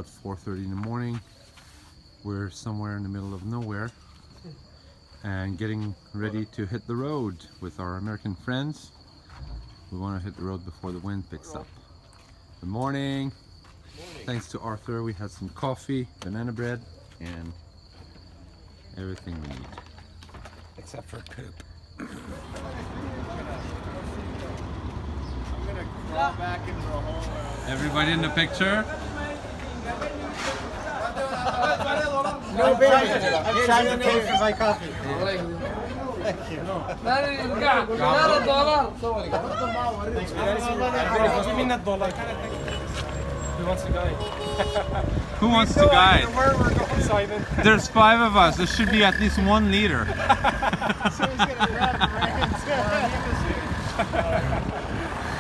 about 4:30 in the morning. We're somewhere in the middle of nowhere and getting ready to hit the road with our American friends. We want to hit the road before the wind picks up. Good morning. Thanks to Arthur, we had some coffee, banana bread, and everything we need. Except for poop. I'm gonna crawl back into the hole. Everybody in the picture? No baby. I'm trying to pay for my coffee. Thank you. Who wants to guide? Who wants to guide? Where we're going, Simon? There's 5 of us. There should be at least 1 leader.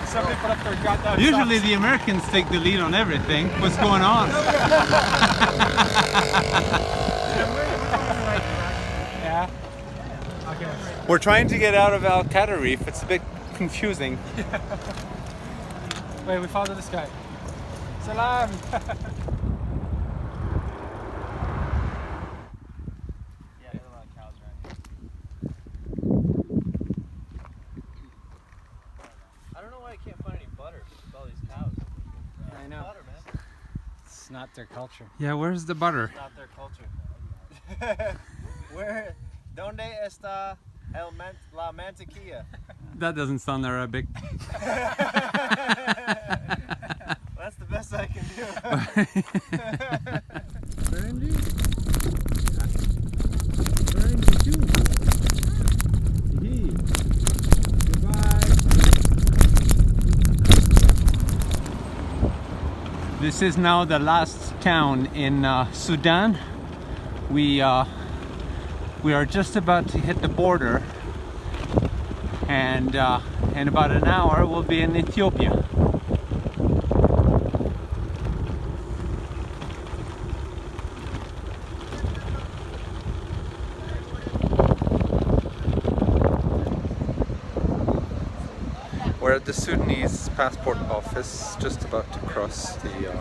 Somebody put up their goddamn Usually the Americans take the lead on everything. What's going on? Yeah. Okay. We're trying to get out of Al-Qaeda Reef. It's a bit confusing. Wait, we follow this guy. Salam. I know. Butter, man. It's not their culture. Yeah, where's the butter? Not their culture. Where? Donde está la mantequilla? That doesn't sound Arabic. That's the best I can do. This is now the last town in Sudan. We are just about to hit the border, and in about an hour we'll be in Ethiopia. We're at the Sudanese passport office, just about to cross the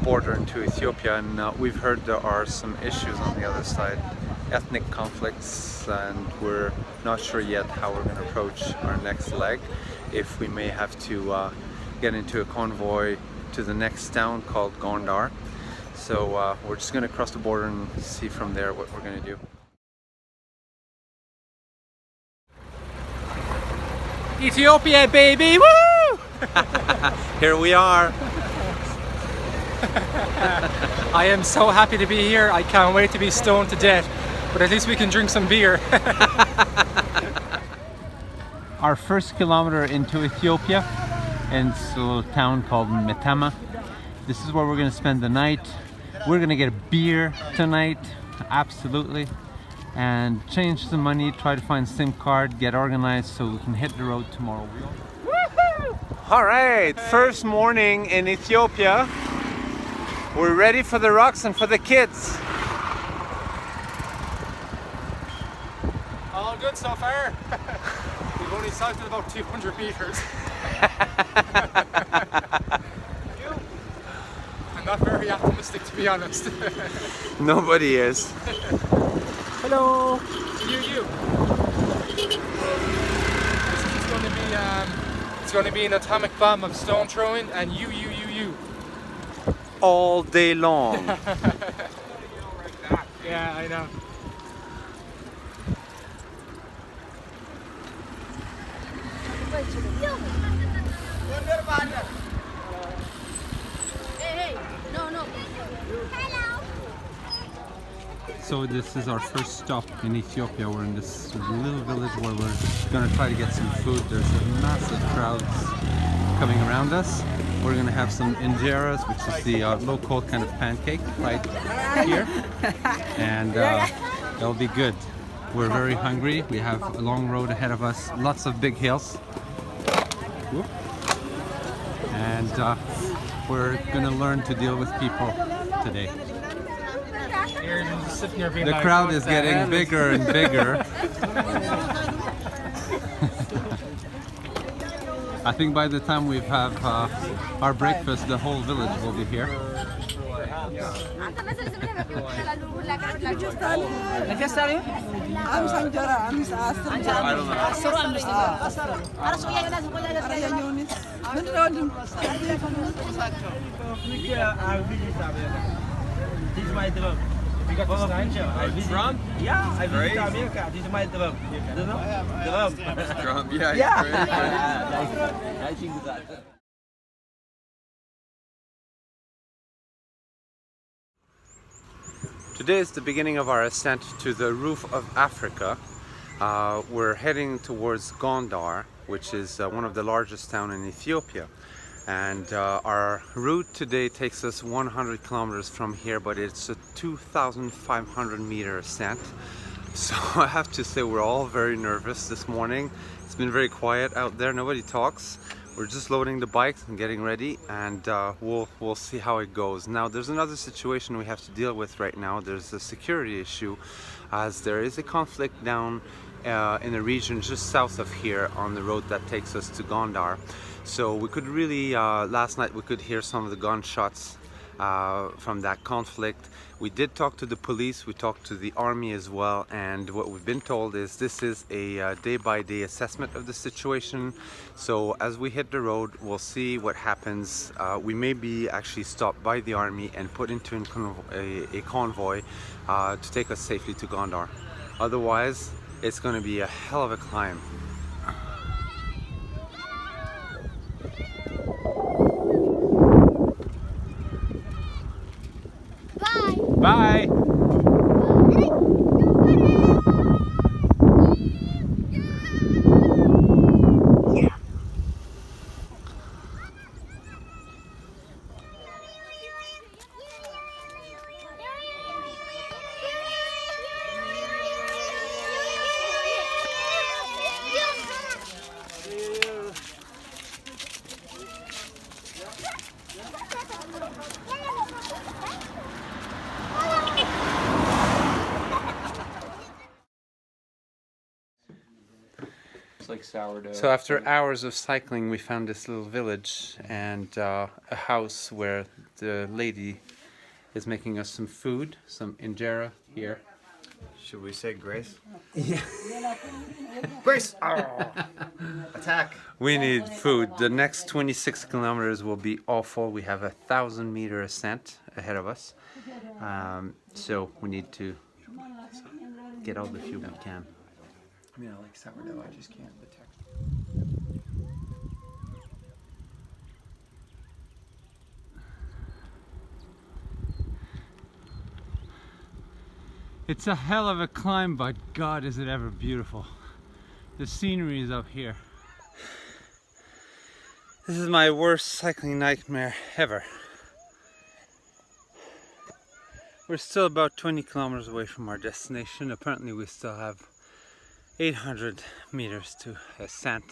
border into Ethiopia, and we've heard there are some issues on the other side, ethnic conflicts, and we're not sure yet how we're going to approach our next leg. If we may have to get into a convoy to the next town called Gondar. So we're just going to cross the border and see from there what we're going to do. Ethiopia, baby! Woo! Here we are. I am so happy to be here. I can't wait to be stoned to death. But at least we can drink some beer. Our first kilometer into Ethiopia, in this little town called Metama. This is where we're going to spend the night. We're going to get a beer tonight, absolutely. And change some money, try to find SIM card, get organized so we can hit the road tomorrow. All right, first morning in Ethiopia. We're ready for the rocks and for the kids. All good so far. We've only cycled about 200 meters. I'm not very optimistic, to be honest. Nobody is. Hello. You. This is going to be it's going to be an atomic bomb of stone throwing, and you. All day long. Yeah, I know. Hey, no. Hello. So this is our first stop in Ethiopia. We're in this little village where we're going to try to get some food. There's massive crowds coming around us. We're going to have some injeras, which is the local kind of pancake right here. And that'll be good. We're very hungry. We have a long road ahead of us. Lots of big hills. Whoop. And we're going to learn to deal with people today. The crowd is getting bigger and bigger. I think by the time we have our breakfast, the whole village will be here. This is my drum. You got the picture. I visit. Drum? Yeah, I visit America. This is my drum. You know? Drum. Drum, yeah. Yeah. I think that. Today is the beginning of our ascent to the roof of Africa. We're heading towards Gondar, which is one of the largest towns in Ethiopia. And our route today takes us 100 kilometers from here, but it's a 2,500 meter ascent. So I have to say we're all very nervous this morning. It's been very quiet out there, nobody talks. We're just loading the bikes and getting ready, and we'll see how it goes. Now there's another situation we have to deal with right now. There's a security issue, as there is a conflict down in the region just south of here on the road that takes us to Gondar. So we could really, last night we could hear some of the gunshots from that conflict. We did talk to the police, we talked to the army as well, and what we've been told is this is a day-by-day assessment of the situation. So as we hit the road, we'll see what happens. We may be actually stopped by the army and put into a convoy to take us safely to Gondar. Otherwise, it's going to be a hell of a climb. Bye! It's like sourdough. So after hours of cycling, we found this little village and a house where the lady is making us some food, some injera here. Should we say grace? Yeah. Grace! Attack! We need food. The next 26 kilometers will be awful. We have a 1,000-meter ascent ahead of us. So we need to get all the fuel we can. I mean, I like sourdough, I just can't detect. It's a hell of a climb, but God, is it ever beautiful. The scenery is up here. This is my worst cycling nightmare ever. We're still about 20 kilometers away from our destination. Apparently we still have 800 meters to ascent.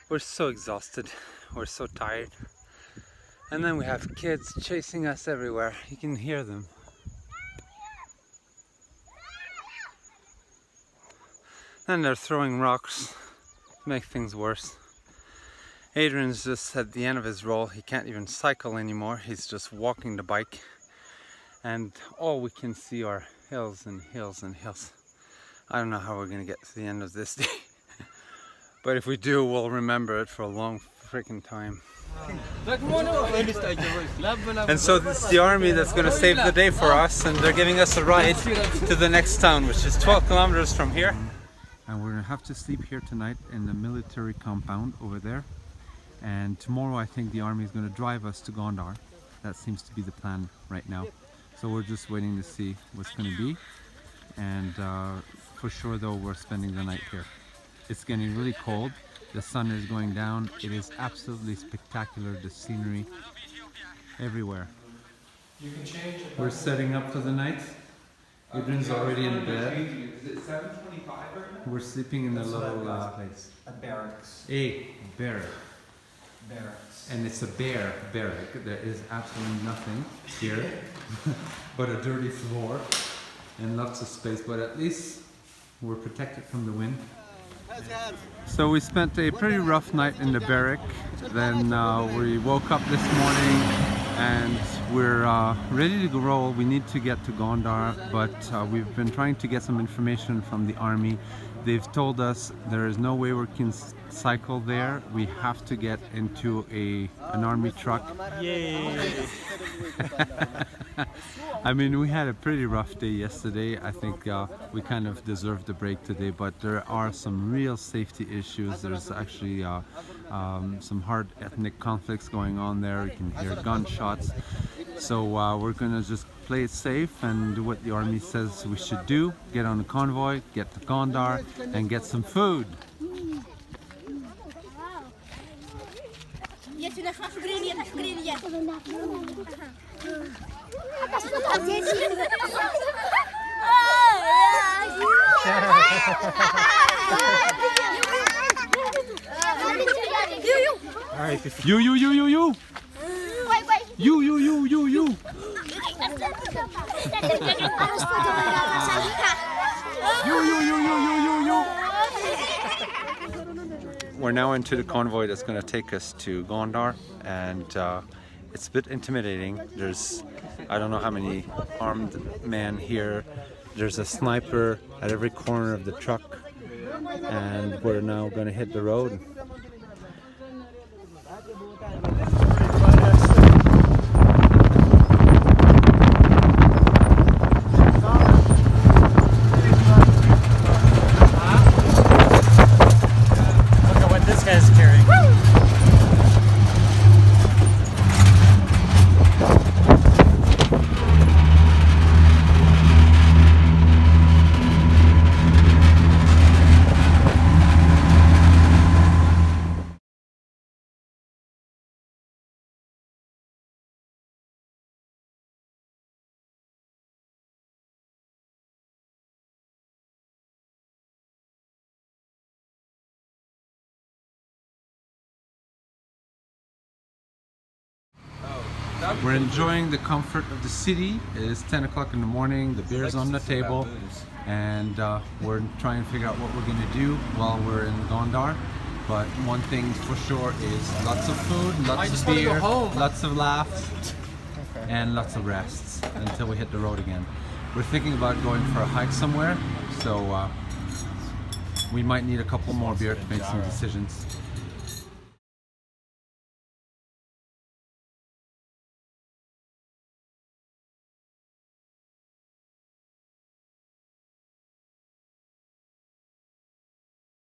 We're so exhausted. We're so tired. And then we have kids chasing us everywhere. You can hear them. And they're throwing rocks to make things worse. Adrian's just at the end of his roll. He can't even cycle anymore. He's just walking the bike. And all we can see are hills and hills and hills. I don't know how we're gonna get to the end of this day. But if we do, we'll remember it for a long freaking time. And so this is the army that's gonna save the day for us, and they're giving us a ride to the next town, which is 12 kilometers from here. And we're gonna have to sleep here tonight in the military compound over there. And tomorrow I think the army is gonna drive us to Gondar. That seems to be the plan right now. So we're just waiting to see what's gonna be. And for sure though, we're spending the night here. It's getting really cold. The sun is going down. It is absolutely spectacular, the scenery everywhere. We're setting up for the night. Adrian's already in bed. Is it 7:25 right now? We're sleeping in a little place. A barracks. A barrack. Barracks. And it's a barrack. There is absolutely nothing here but a dirty floor and lots of space. But at least we're protected from the wind. So we spent a pretty rough night in the barrack. Then we woke up this morning and we're ready to roll. We need to get to Gondar, but we've been trying to get some information from the army. They've told us there is no way we can cycle there. We have to get into an army truck. Yay! I mean, we had a pretty rough day yesterday. I think we kind of deserved a break today, but there are some real safety issues. There's actually some hard ethnic conflicts going on there. You can hear gunshots. So we're gonna just play it safe and do what the army says we should do. Get on a convoy, get to Gondar, and get some food. You. You. We're now into the convoy that's going to take us to Gondar, and it's a bit intimidating. There's, I don't know how many armed men here. There's a sniper at every corner of the truck, and we're now going to hit the road. We're enjoying the comfort of the city. It is 10 o'clock in the morning, the beer's on the table, and we're trying to figure out what we're going to do while we're in Gondar. But one thing for sure is lots of food, lots of beer, lots of laughs, and lots of rests until we hit the road again. We're thinking about going for a hike somewhere, so we might need a couple more beer to make some decisions.